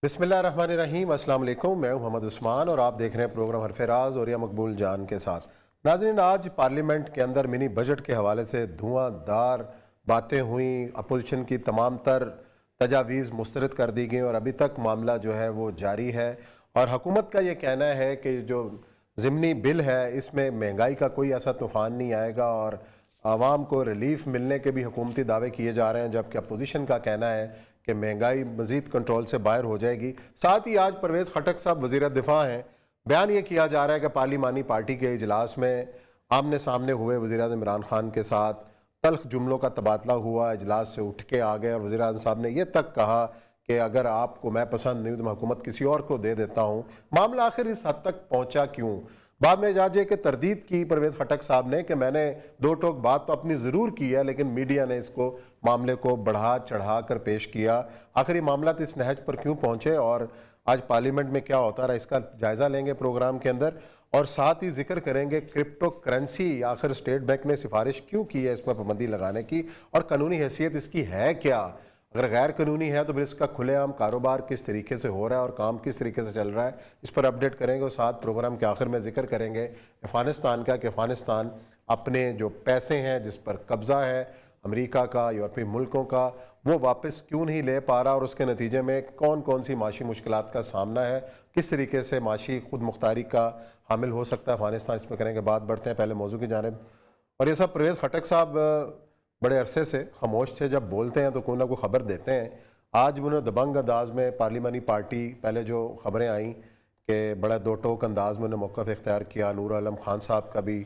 बिस्मिल्लाहिर्रहमानिर्रहीम। अस्सलाम वालेकुम। मैं हूं मोहम्मद उस्मान और आप देख रहे हैं प्रोग्राम हरफराज और या मकबूल जान के साथ। नाज़रीन, आज पार्लियामेंट के अंदर मिनी बजट के हवाले से धुआंधार बातें हुई, अपोजिशन की तमाम तर तजावीज़ मुस्तरद कर दी गई और अभी तक मामला जो है वो जारी है। और हुकूमत का ये कहना है कि जो ज़िमनी बिल है इसमें महंगाई का कोई ऐसा तूफ़ान नहीं आएगा और आवाम को रिलीफ मिलने के भी हुकूमती दावे किए जा रहे हैं, जबकि अपोजिशन का कहना है कि महंगाई मज़ीद कंट्रोल से बाहर हो जाएगी। साथ ही आज परवेज़ खटक साहब वज़ीर दिफा हैं, बयान ये किया जा रहा है कि पार्लिमानी पार्टी के इजलास में आमने सामने हुए वज़ीर आज़म इमरान खान के साथ तल्ख जुमलों का तबादला हुआ, इजलास से उठ के आ गए और वज़ीर आज़म साहब ने यह तक कहा कि अगर आपको मैं पसंद नहीं हूँ तो मैं हुकूमत किसी और को दे देता हूँ। मामला आखिर इस हद तक पहुँचा क्यों? बाद में इजाज़ के तरदीद की परवेज़ खटक साहब ने कि मैंने दो टोक बात तो अपनी ज़रूर की है, लेकिन मीडिया ने इसको मामले को बढ़ा चढ़ा कर पेश किया। आखिर ये मामला तो इस नहज पर क्यों पहुँचे और आज पार्लियामेंट में क्या होता रहा, इसका जायज़ा लेंगे प्रोग्राम के अंदर। और साथ ही जिक्र करेंगे क्रिप्टो करेंसी, आखिर स्टेट बैंक ने सिफारिश क्यों की है इसमें पाबंदी लगाने की और कानूनी हैसियत इसकी है क्या? अगर गैर कानूनी है तो फिर इसका खुलेआम कारोबार किस तरीके से हो रहा है और काम किस तरीके से चल रहा है, इस पर अपडेट करेंगे। और साथ प्रोग्राम के आखिर में जिक्र करेंगे अफ़गानिस्तान का कि अफ़गानिस्तान अपने जो पैसे हैं जिस पर कब्ज़ा है अमेरिका का, यूरोपीय मुल्कों का, वो वापस क्यों नहीं ले पा रहा और उसके नतीजे में कौन कौन सी माशी मुश्किलात का सामना है, किस तरीके से माशी खुद मुख्तारी का हामिल हो सकता है अफ़गानिस्तान, इस पर करेंगे। बात बढ़ते हैं पहले मौजू की जानिब। और ये सब परवेज़ खटक साहब बड़े अरसे से खामोश थे, जब बोलते हैं तो कोई ना कोई ख़बर देते हैं। आज उन्होंने दबंग अंदाज में पार्लिमानी पार्टी, पहले जो ख़बरें आईं कि बड़ा दो टोक अंदाज में उन्होंने मौक़िफ़ इख्तियार किया, नूर आलम खान साहब का भी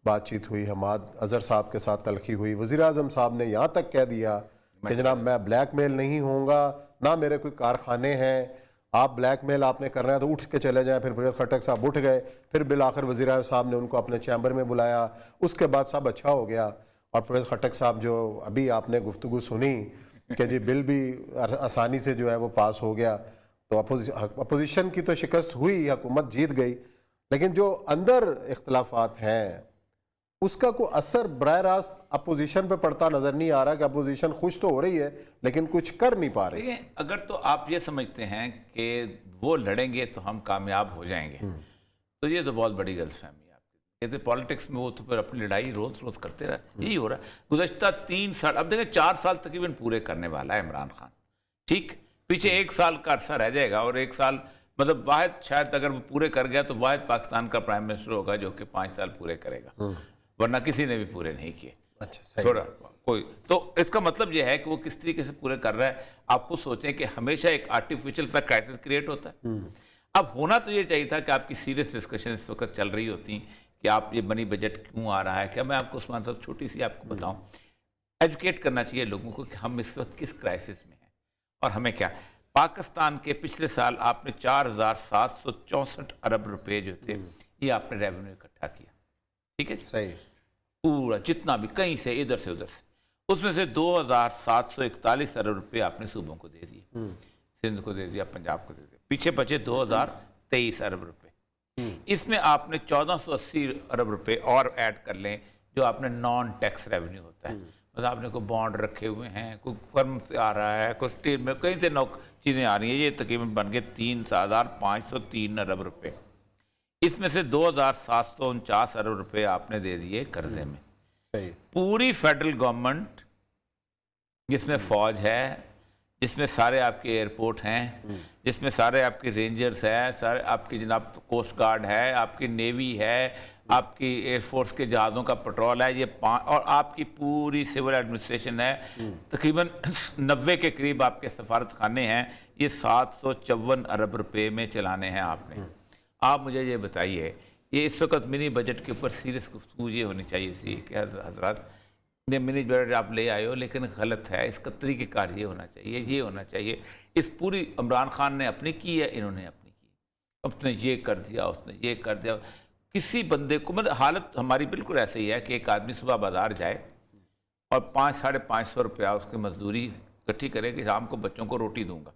बातचीत हुई, हमाद अज़हर साहब के साथ तलखी हुई, वज़ीर आज़म साहब ने यहाँ तक कह दिया कि जनाब मैं ब्लैकमेल नहीं होऊंगा, ना मेरे कोई कारखाने हैं, आप ब्लैकमेल आपने करना है तो उठ के चले जाएं। फिर परवेज़ खटक साहब उठ गए, फिर बिल आखिर वज़ीर आज़म साहब ने उनको अपने चैम्बर में बुलाया, उसके बाद सब अच्छा हो गया। और परवेज़ खटक साहब जो अभी आपने गुफ्तगू सुनी कि जी बिल भी आसानी से जो है वो पास हो गया, तो अपोजिशन की तो शिकस्त हुई, हुकूमत जीत गई, लेकिन जो अंदर इख्तलाफात हैं उसका कोई असर बराह रास्त अपोजिशन पे पड़ता नज़र नहीं आ रहा कि अपोजिशन खुश तो हो रही है लेकिन कुछ कर नहीं पा रही। अगर तो आप ये समझते हैं कि वो लड़ेंगे तो हम कामयाब हो जाएंगे, तो ये तो बहुत बड़ी गलतफहमी है आपकी। ये तो पॉलिटिक्स में वो तो फिर अपनी लड़ाई रोज़ रोज़ करते रहे, यही हो रहा है। गुज़श्ता 3 साल, अब देखें 4 साल तकरीबन पूरे करने वाला है इमरान खान, ठीक, पीछे 1 साल का अरसा रह जाएगा और 1 साल मतलब वाहिद, शायद अगर वो पूरे कर गया तो वाहिद पाकिस्तान का प्राइम मिनिस्टर होगा जो कि 5 साल पूरे करेगा, वरना किसी ने भी पूरे नहीं किए। अच्छा, थोड़ा कोई तो इसका मतलब यह है कि वो किस तरीके से पूरे कर रहा है। आप खुद सोचें कि हमेशा एक आर्टिफिशियल सा क्राइसिस क्रिएट होता है। अब होना तो ये चाहिए था कि आपकी सीरियस डिस्कशन इस वक्त चल रही होती कि आप ये मनी बजट क्यों आ रहा है। क्या मैं आपको उस्मान साहब छोटी सी आपको बताऊं, एजुकेट करना चाहिए लोगों को कि हम इस वक्त किस क्राइसिस में हैं और हमें क्या। पाकिस्तान के पिछले साल आपने 4764 अरब रुपए जो थे ये आपने रेवेन्यू इकट्ठा किया, ठीक है, सही, पूरा जितना भी कहीं से इधर से उधर से, उसमें से 2741 अरब रुपए आपने सूबों को दे दिए, सिंध को दे दिया, पंजाब को दे दिया, पीछे बचे 2023 अरब रुपए। इसमें आपने 1480 अरब रुपए और ऐड कर लें जो आपने नॉन टैक्स रेवेन्यू होता है, मतलब आपने कोई बॉन्ड रखे हुए हैं, कोई फर्म से आ रहा है, कोई स्टेट में कहीं से चीज़ें आ रही हैं, ये तकरीबन बन गए 3503 अरब रुपए। इसमें से 2749 अरब रुपए आपने दे दिए कर्जे में। सही। पूरी फेडरल गवर्नमेंट जिसमें फौज है, जिसमें सारे आपके एयरपोर्ट हैं, जिसमें सारे आपके रेंजर्स हैं, सारे आपकी जनाब कोस्ट गार्ड है, आपकी नेवी है, आपकी एयरफोर्स के जहाज़ों का पेट्रोल है, ये 5 और आपकी पूरी सिविल एडमिनिस्ट्रेशन है, तकरीबन 90 के करीब आपके सफारत खाने हैं, ये 754 अरब रुपए में चलाने हैं आपने। आप मुझे ये बताइए, ये इस वक्त मिनी बजट के ऊपर सीरियस गुफ्तगू ये होनी चाहिए थी कि हजरत ने मिनी बजट आप ले आए हो लेकिन गलत है, इसका तरीक़ेकार ये होना चाहिए, ये होना चाहिए। इस पूरी इमरान खान ने अपनी की है, इन्होंने अपनी की, उसने ये कर दिया, उसने ये कर दिया। किसी बंदे को मतलब हालत हमारी बिल्कुल ऐसे ही है कि एक आदमी सुबह बाज़ार जाए और 500-550 रुपया उसकी मजदूरी इकट्ठी करे कि शाम को बच्चों को रोटी दूंगा,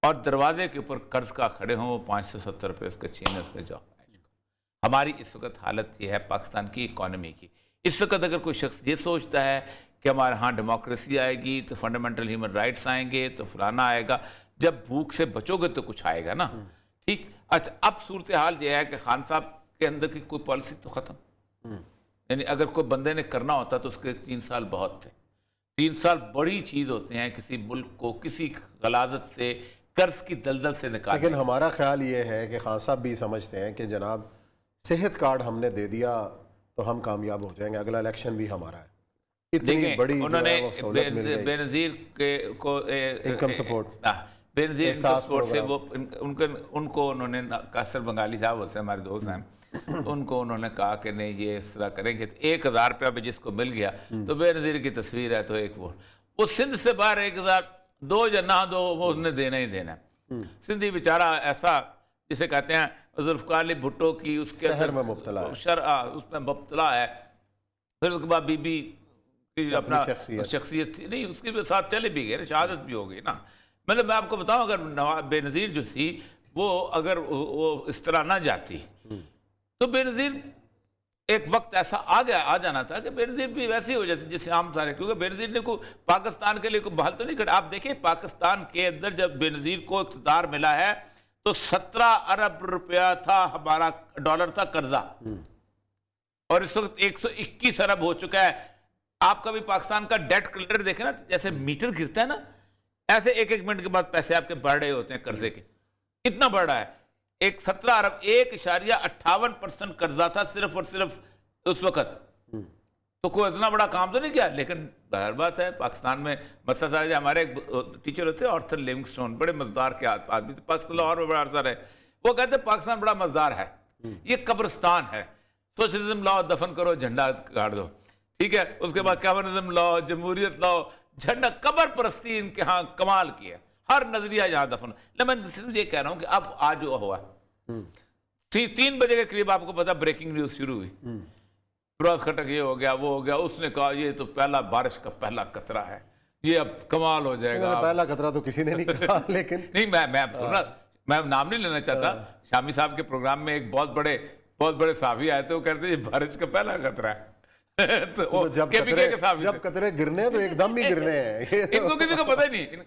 और दरवाजे के ऊपर कर्ज का खड़े हों, वो 570 रुपये उसके छीने उसके जाओ। हमारी इस वक्त हालत ये है पाकिस्तान की इकॉनमी की। इस वक्त अगर कोई शख्स ये सोचता है कि हमारे यहाँ डेमोक्रेसी आएगी तो फंडामेंटल ह्यूमन राइट्स आएंगे तो फलाना आएगा, جب بھوک سے بچو گے تو کچھ آئے گا نا. ٹھیک. اچھا اب صورتحال یہ ہے کہ خان صاحب کے اندر کی کوئی پالیسی تو ختم. یعنی اگر کوئی بندے نے کرنا ہوتا تو اس کے 3 سال بہت تھے. 3 سال بڑی چیز ہوتے ہیں کسی ملک کو کسی غلاظت سے قرض کی دلدل سے نکالنے. لیکن ہمارا خیال یہ ہے کہ خان صاحب بھی سمجھتے ہیں کہ جناب صحت کارڈ ہم نے دے دیا تو ہم کامیاب ہو جائیں گے, اگلا الیکشن بھی ہمارا ہے. اتنی بڑی انہوں نے بے نظیر کو انکم سپورٹ بے نظیر انکم سپورٹ سے وہ ان کو انہوں نے قاصر بنگالی صاحب ہوتے ہیں ہمارے دوست ہیں, ان کو انہوں نے کہا کہ نہیں یہ اس طرح کریں گے. 1000 روپیہ بھی جس کو مل گیا تو بے نظیر کی تصویر ہے تو ایک وہ سندھ سے باہر 1000 دو یا نہ دو وہ اس نے دینا ہی دینا. سندھی بیچارہ ایسا جسے کہتے ہیں ذوالفقار علی بھٹو کی اس کے شہر میں مبتلا ہے, اس میں مبتلا ہے. پھر اس کے بعد بی بی کی اپنا شخصیت تھی نہیں, اس کے ساتھ چلے بھی گئے, شہادت بھی ہو گئی نا. مطلب میں آپ کو بتاؤں اگر بے نظیر جو تھی وہ اگر وہ اس طرح نہ جاتی تو بے نظیر ایک وقت ایسا آ جانا تھا کہ بے نظیر بھی ویسے ہی ہو جاتی جیسے عام سارے, کیونکہ بے نظیر نے کوئی پاکستان کے لیے کوئی بحال تو نہیں کرا. آپ دیکھیں پاکستان کے اندر جب بے نظیر کو اقتدار ملا ہے تو 17 ارب روپیہ تھا ہمارا ڈالر تھا قرضہ, اور اس وقت 121 ارب ہو چکا ہے. آپ کا بھی پاکستان کا ڈیٹ کلیکٹر دیکھیں نا, جیسے میٹر گرتا ہے نا ایسے 1 منٹ کے بعد پیسے آپ کے بڑھ رہے ہوتے ہیں قرضے کے. اتنا بڑھ رہا ہے. 17 ارب 1.58% قرضہ تھا صرف اور صرف اس وقت. تو کوئی اتنا بڑا کام تو نہیں کیا. لیکن ظاہر بات ہے پاکستان میں مسئلہ سارے ہمارے ایک ٹیچر ہوتے ہیں آرتھر لیونگسٹون, بڑے مزدار کے آدمی تھے پاکستان لاہور میں بڑا عرصہ رہے. وہ کہتے ہیں پاکستان بڑا مزدار ہے, یہ قبرستان ہے. سوشلزم لاؤ دفن کرو جھنڈا گاڑ دو, ٹھیک ہے. اس کے بعد کمیونزم لاؤ جمہوریت لاؤ جھنڈا, قبر پرستی ان کے ہاں کمال کی ہے, ہر نظریہ یہاں دفن. میں صرف یہ کہہ رہا ہوں کہ اب آج جو ہوا 3 بجے کے قریب آپ کو پتا بریکنگ نیوز شروع ہوئی. فیروز خٹک یہ ہو گیا وہ ہو گیا, اس نے کہا یہ تو پہلا بارش کا پہلا قطرہ ہے, یہ اب کمال ہو جائے گا. پہلا قطرہ تو کسی نے نہیں کہا, لیکن نہیں میں نام نہیں لینا چاہتا. شامی صاحب کے پروگرام میں ایک بہت بڑے صحافی آئے تھے, وہ کہتے ہیں یہ بارش کا پہلا خطرہ ہے. جب قطرے گرنے تو ایک دم ہی گرنے ہیں, ان کو کسی کو پتہ ہی نہیں.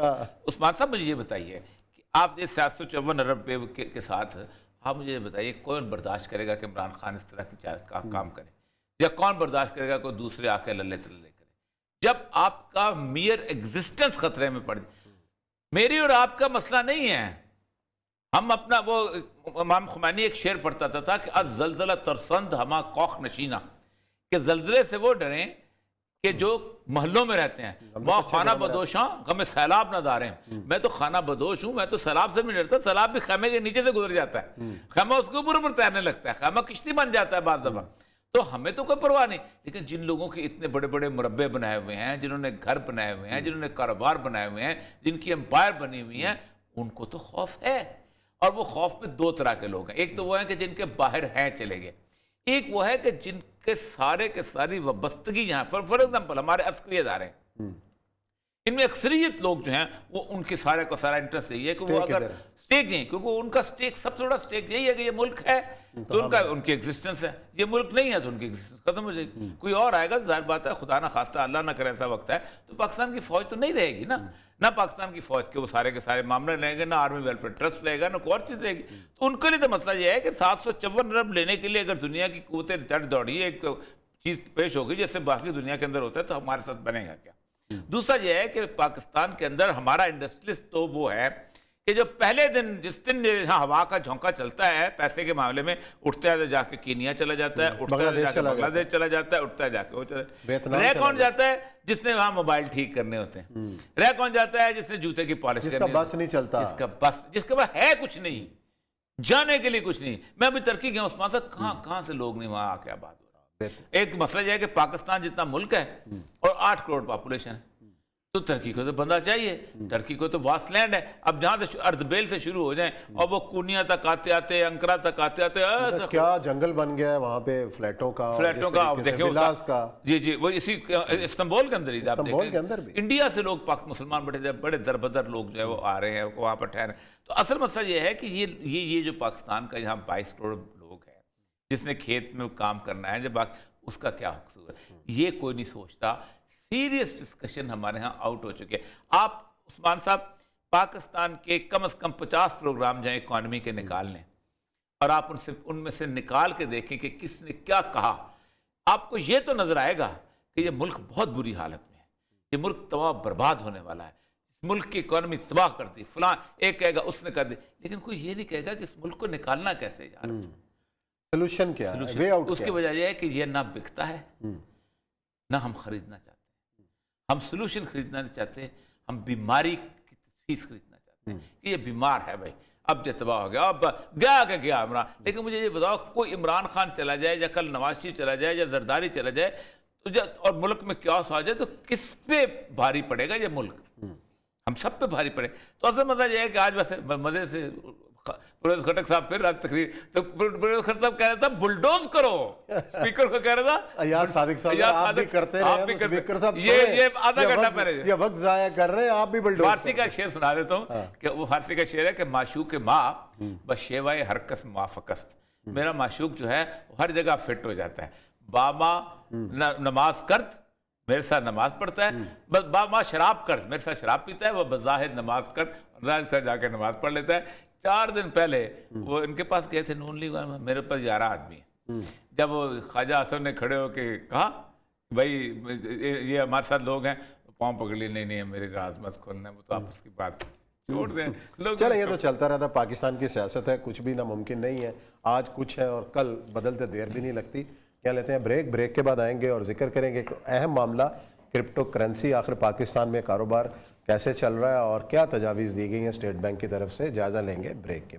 عثمان صاحب مجھے یہ بتائیے کہ آپ یہ 754 ارب کے ساتھ آپ مجھے یہ بتائیے کون برداشت کرے گا کہ عمران خان اس طرح کی کام کرے, یا کون برداشت کرے گا کوئی دوسرے آ کے للے تلے کرے, جب آپ کا میئر ایگزسٹنس خطرے میں پڑ جائے. میری اور آپ کا مسئلہ نہیں ہے. ہم اپنا وہ امام خمینی ایک شعر پڑھتا تھا کہ الزلزلہ ترسند ہما کوخ نشینہ, کہ زلزلے سے وہ ڈریں کہ جو محلوں میں رہتے ہیں. وہ خانہ بدوشاں غم سیلاب نہ داریں. میں تو خانہ بدوش ہوں, میں تو سیلاب سے نہیں ڈرتا. سیلاب بھی خیمے کے نیچے سے گزر جاتا ہے, خیمہ اس کے اوپر تیرنے لگتا ہے, خیمہ کشتی بن جاتا ہے بعض دفعہ. تو ہمیں تو کوئی پرواہ نہیں. لیکن جن لوگوں کے اتنے بڑے بڑے مربع بنائے ہوئے ہیں, جنہوں نے گھر بنائے ہوئے ہیں, جنہوں نے کاروبار بنائے ہوئے ہیں, جن کی امپائر بنی ہوئی ہیں, ان کو تو خوف ہے. اور وہ خوف میں 2 طرح کے لوگ ہیں. ایک تو وہ ہیں کہ جن کے باہر ہیں چلے گئے, ایک وہ ہے کہ جن کے سارے کے ساری وابستگی یہاں فار ایگزامپل ہمارے عسکری ادارے ہیں, ان میں اکثریت لوگ جو ہیں وہ ان کے سارے کو سارا انٹرسٹ یہی ہے کہ وہ اگر سٹیک نہیں, کیونکہ ان کا سٹیک سب سے بڑا سٹیک یہی ہے کہ یہ ملک ہے تو ان کی ایگزسٹنس ہے, یہ ملک نہیں ہے تو ان کی ایگزسٹنس ختم ہو جائے گی. کوئی اور آئے گا ظاہر بات ہے, خدا نہ خواستہ اللہ نہ کرے ایسا وقت ہے تو پاکستان کی فوج تو نہیں رہے گی نا. نہ پاکستان کی فوج کے وہ سارے کے سارے معاملے رہیں گے, نہ آرمی ویلفیئر ٹرسٹ رہے گا, نہ کوئی اور چیز رہے گی. تو ان کے لیے تو مسئلہ یہ ہے کہ 754 ارب لینے کے لیے اگر دنیا کی قوتیں دوڑی ایک چیز پیش ہوگی جیسے باقی دنیا کے اندر ہوتا ہے تو ہمارے ساتھ بنے گا کیا. دوسرا یہ ہے کہ پاکستان کے اندر ہمارا انڈسٹریلسٹ تو وہ ہے کہ جو پہلے دن جس دن یہاں ہوا کا جھونکا چلتا ہے پیسے کے معاملے میں, اٹھتا ہے جا کے کینیا چلا جاتا ہے, اٹھتا ہے جا کے بنگلہ دیش چلا جاتا ہے, اٹھتا ہے جا کے وہ چلا. رہ کون جاتا ہے جس نے وہاں موبائل ٹھیک کرنے ہوتے ہیں, رہ کون جاتا ہے جس نے جوتے کی پالش کرنی, جس کا بس نہیں چلتا, جس کے پاس ہے کچھ نہیں, جانے کے لیے کچھ نہیں. میں ابھی ترکی گیا عثمان صاحب, کہاں سے لوگ نہیں وہاں آ کے آباد ہو رہا. ایک مسئلہ یہ ہے کہ پاکستان جتنا ملک ہے اور 8 کروڑ پاپولیشن ہے, تو ترکی کو تو بندہ چاہیے. ترکی کو تو واسٹ لینڈ ہے. اب جہاں سے اردبیل سے شروع ہو جائیں اور وہ کونیا تک آتے آتے انکرا تک آتے کیا جنگل بن گیا ہے وہاں پہ, فلیٹوں کا ولاز کا. جی وہ اسی استنبول کے اندر ہی انڈیا سے لوگ پاک مسلمان بڑے دربدر لوگ جو ہے وہ آ رہے ہیں وہاں پر ٹھہرے. تو اصل مسئلہ یہ ہے کہ یہ جو پاکستان کا یہاں 22 کروڑ لوگ ہیں جس نے کھیت میں کام کرنا ہے, جب اس کا کیا قصور ہے, یہ کوئی نہیں سوچتا. سیریس ڈسکشن ہمارے ہاں آؤٹ ہو چکے. آپ عثمان صاحب पाकिस्तान के कम से कम 50 प्रोग्राम जाएं इकॉनमी के निकाल लें और आप उनमें से निकाल के देखें कि किसने क्या कहा, आपको ये तो नजर आएगा कि ये मुल्क बहुत बुरी हालत में है, ये मुल्क तबाह बर्बाद होने वाला है, इस मुल्क की इकॉनमी तबाह कर दी, फलां एक कहेगा उसने कर दी, लेकिन कोई ये नहीं कहेगा कि इस मुल्क को निकालना कैसे यार। सोल्यूशन क्या है, वे आउट उसकी वजह यह है कि ये ना बिकता है ना हम खरीदना चाहते हैं, हम सोल्यूशन खरीदना नहीं चाहते, हम बीमारी की तशखीस खरीदना चाहते हैं कि ये बीमार है भाई, अब जो तबाह हो गया, अब गया कि गया इमरान। लेकिन मुझे ये बताओ, कोई इमरान खान चला जाए या कल नवाज शरीफ चला जाए या जरदारी चला जाए तो और मुल्क में क्यास आ जाए तो किस पे भारी पड़ेगा ये मुल्क? हम सब पे भारी पड़े। तो असल मतलब यह है कि आज वैसे मजे से परवेज खटक साहब फिर आज तकरीर, तो परवेज खटक साहब कह रहा था बुलडोज करो, स्पीकर को कह रहा था अय्याज सादिक साहब, आप भी करते रहे, स्पीकर साहब ये आधा घंटा पहले ये वक्त जाया कर रहे हैं, आप भी बुलडोज। फारसी का शेर सुना देता हूँ कि वो फारसी का शेर है कि माशूक माँ बशेवाए हरकस माफकस्त, मेरा माशूक जो है हर जगह फिट हो जाता है, बामा नमाज करत मेरे साथ नमाज पढ़ता है, बस बामा शराब कर मेरे साथ शराब पीता है, वो बज़ाहिर नमाज कर राज से जाके नमाज पढ़ लेता है। 4 दिन पहले वो इनके पास गए थे नून लीग, मेरे पास 11 आदमी है, जब वो ख्वाजा हसन ने खड़े होके कहा भाई ये हमारे साथ लोग हैं, पाँव पकड़ लिए, नहीं नहीं मेरे राज मत खोलना, वो तो आप उसकी बात छोड़ दें लोग। चलो ये तो चलता रहता, पाकिस्तान की सियासत है, कुछ भी नामुमकिन नहीं है, आज कुछ है और कल बदलते देर भी नहीं लगती। क्या लेते हैं ब्रेक के बाद आएंगे और जिक्र करेंगे एक अहम मामला, क्रिप्टो करेंसी, आखिर पाकिस्तान में कारोबार कैसे चल रहा है और क्या तजावीज़ दी गई हैं स्टेट बैंक की तरफ से, जायज़ा लेंगे ब्रेक के।